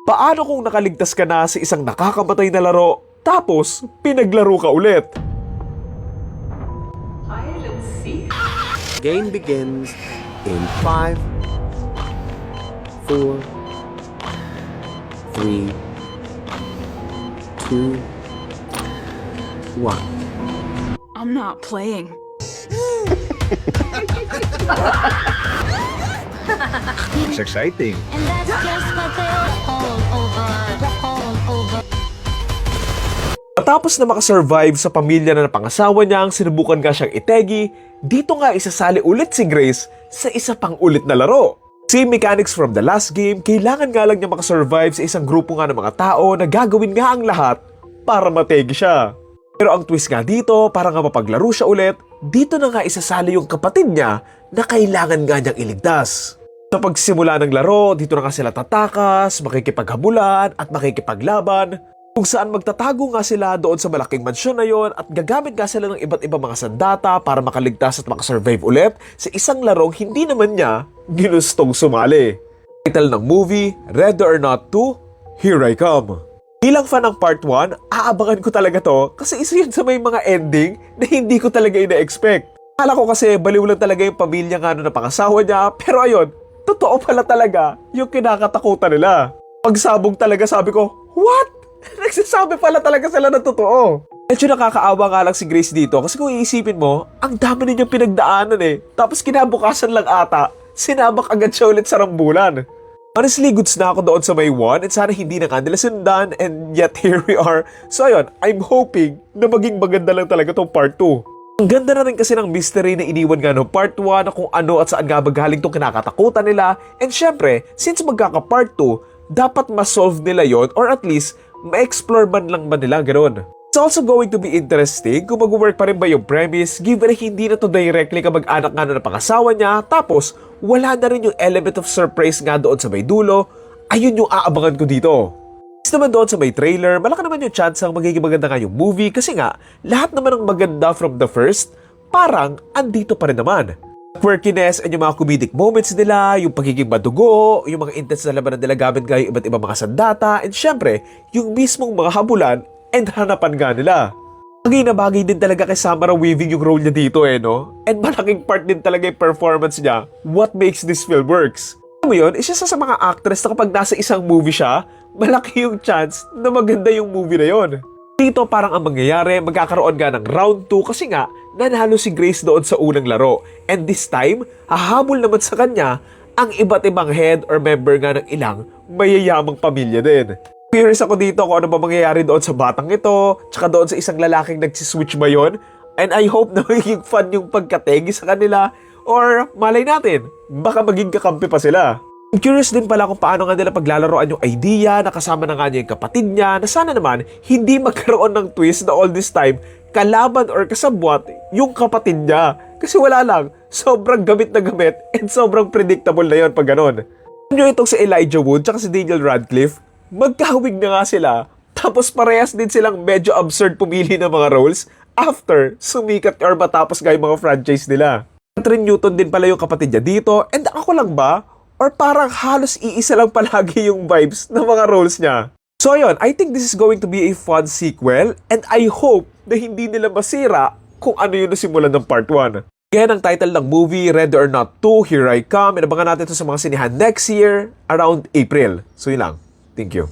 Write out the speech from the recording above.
Paano kung nakaligtas ka na sa isang nakakamatay na laro, tapos pinaglaro ka ulit? Game begins in 5, 4, 3, 2, 1. I'm not playing. It's exciting. And that's just what they'll all over. Matapos na makasurvive sa pamilya na napangasawa niya ang sinubukan nga siyang itegi, dito nga isasali ulit si Grace sa isa pang ulit na laro. Same mechanics from the last game, kailangan nga lang niya makasurvive sa isang grupo nga ng mga tao na gagawin nga ang lahat para mategi siya. Pero ang twist nga dito, para nga mapaglaro siya ulit, dito na nga isasali yung kapatid niya na kailangan nga niyang iligtas. Sa pagsimula ng laro, dito na nga sila tatakas, makikipaghabulan at makikipaglaban, kung saan magtatago nga sila doon sa malaking mansyon na yon at gagamit nga sila ng iba't ibang mga sandata para makaligtas at makasurvive ulit sa isang larong hindi naman niya ginustong sumali. Title ng movie, Ready or Not 2, Here I Come. Bilang fan ng part 1, aabangan ko talaga to kasi isa yun sa may mga ending na hindi ko talaga ina-expect. Akala ko kasi baliw lang talaga yung pamilya nga na pangasawa niya, pero ayun, totoo pala talaga yung kinakatakutan nila. Pagsabog talaga sabi ko, what? Nagsasabi pala talaga sila ng totoo. Medyo nakakaawa nga lang si Grace dito kasi kung iisipin mo, ang dami ninyang pinagdaanan eh. Tapos kinabukasan lang ata, sinabak agad siya ulit sa rambulan. Honestly, goods na ako doon sa may 1 at sana hindi na kanila sundan and yet here we are. So ayun, I'm hoping na maging maganda lang talaga tong part 2. Ang ganda na rin kasi ng mystery na iniwan nga no part 1 na kung ano at saan nga magaling tong kinakatakutan nila. And syempre, since magkaka-part 2, dapat ma-solve nila yon or at least ma-explore man lang ba nila gano'n. It's also going to be interesting kung mag-work pa rin ba yung premise given na hindi na to directly kamag-anak nga na pangasawa niya tapos wala na rin yung element of surprise nga doon sa may dulo. Ayun yung aabangan ko dito. Is naman doon sa may trailer, malaki naman yung chance ang magiging maganda nga yung movie kasi nga lahat naman ng maganda from the first parang andito pa rin naman. Quirkiness and yung mga comedic moments nila, yung pagiging madugo, yung mga intense na labanan nila gamit nga yung iba't ibang mga sandata, and syempre, yung mismong mga habulan and hanapan nga nila. Bagay na bagay din talaga kay Samara Weaving yung role niya dito no? And malaking part din talaga yung performance niya, what makes this film works. Alam mo yun, isa sa mga actress na kapag nasa isang movie siya, malaki yung chance na maganda yung movie na yon. Dito parang ang mangyayari, magkakaroon nga ng round 2 kasi nga nanalo si Grace doon sa unang laro. And this time, hahabol naman sa kanya ang iba't ibang head or member nga ng ilang mayayamang pamilya din. Curious ako dito kung ano ba mangyayari doon sa batang ito, tsaka doon sa isang lalaking nagsiswitch ba yun. And I hope na magiging fun yung pagkategi sa kanila or malay natin, baka maging kakampi pa sila. I'm curious din pala kung paano nga nila paglalaroan yung idea na kasama na nga niya yung kapatid niya na sana naman hindi magkaroon ng twist na all this time kalaban or kasabwat yung kapatid niya. Kasi wala lang, sobrang gamit na gamit and sobrang predictable na yun pag ganon. Nyo itong si Elijah Wood tsaka si Daniel Radcliffe, magkahawig na nga sila tapos parehas din silang medyo absurd pumili ng mga roles after sumikat or matapos nga yung mga franchise nila. Catherine Newton din pala yung kapatid niya dito and ako lang ba? Or parang halos iisa lang palagi yung vibes ng mga roles niya. So ayun, I think this is going to be a fun sequel and I hope na hindi nila masira kung ano yung nasimulan ng part 1. Again, ang title ng movie, Ready or Not 2, Here I Come. Inabangan natin ito sa mga sinihan next year, around April. So yun lang. Thank you.